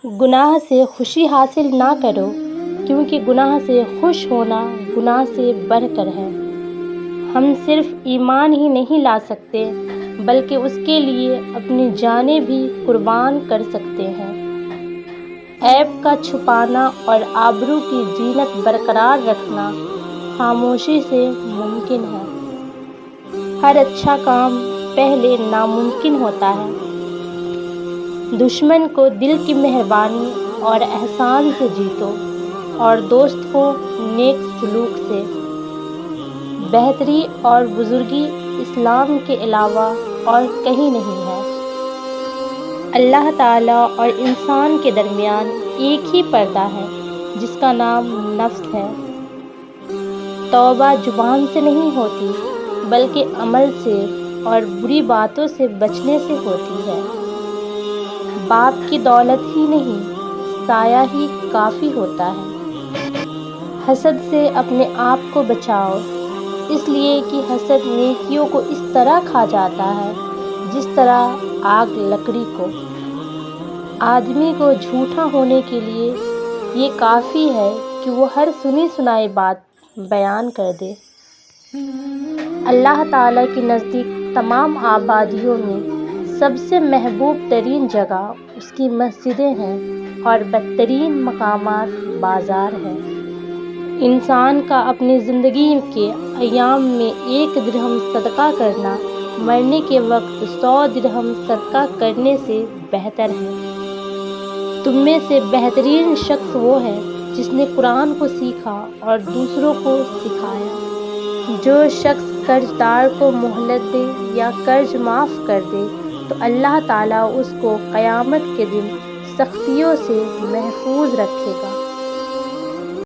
گناہ سے خوشی حاصل نہ کرو، کیونکہ گناہ سے خوش ہونا گناہ سے بڑھ کر ہے۔ ہم صرف ایمان ہی نہیں لا سکتے بلکہ اس کے لیے اپنی جانیں بھی قربان کر سکتے ہیں۔ عیب کا چھپانا اور آبرو کی زینت برقرار رکھنا خاموشی سے ممکن ہے۔ ہر اچھا کام پہلے ناممکن ہوتا ہے۔ دشمن کو دل کی مہربانی اور احسان سے جیتو، اور دوست کو نیک سلوک سے۔ بہتری اور بزرگی اسلام کے علاوہ اور کہیں نہیں ہے۔ اللہ تعالیٰ اور انسان کے درمیان ایک ہی پردہ ہے جس کا نام نفس ہے۔ توبہ زبان سے نہیں ہوتی بلکہ عمل سے اور بری باتوں سے بچنے سے ہوتی ہے۔ باپ کی دولت ہی نہیں، سایہ ہی کافی ہوتا ہے۔ حسد سے اپنے آپ کو بچاؤ، اس لیے کہ حسد نیکیوں کو اس طرح کھا جاتا ہے جس طرح آگ لکڑی کو۔ آدمی کو جھوٹا ہونے کے لیے یہ کافی ہے کہ وہ ہر سنی سنائی بات بیان کر دے۔ اللہ تعالیٰ کے نزدیک تمام آبادیوں میں سب سے محبوب ترین جگہ اس کی مسجدیں ہیں اور بدترین مقامات بازار ہیں۔ انسان کا اپنی زندگی کے ایام میں 1 درہم صدقہ کرنا مرنے کے وقت 100 درہم صدقہ کرنے سے بہتر ہے۔ تم میں سے بہترین شخص وہ ہے جس نے قرآن کو سیکھا اور دوسروں کو سکھایا۔ جو شخص قرض دار کو مہلت دے یا قرض معاف کر دے تو اللہ تعالیٰ اس کو قیامت کے دن سختیوں سے محفوظ رکھے گا۔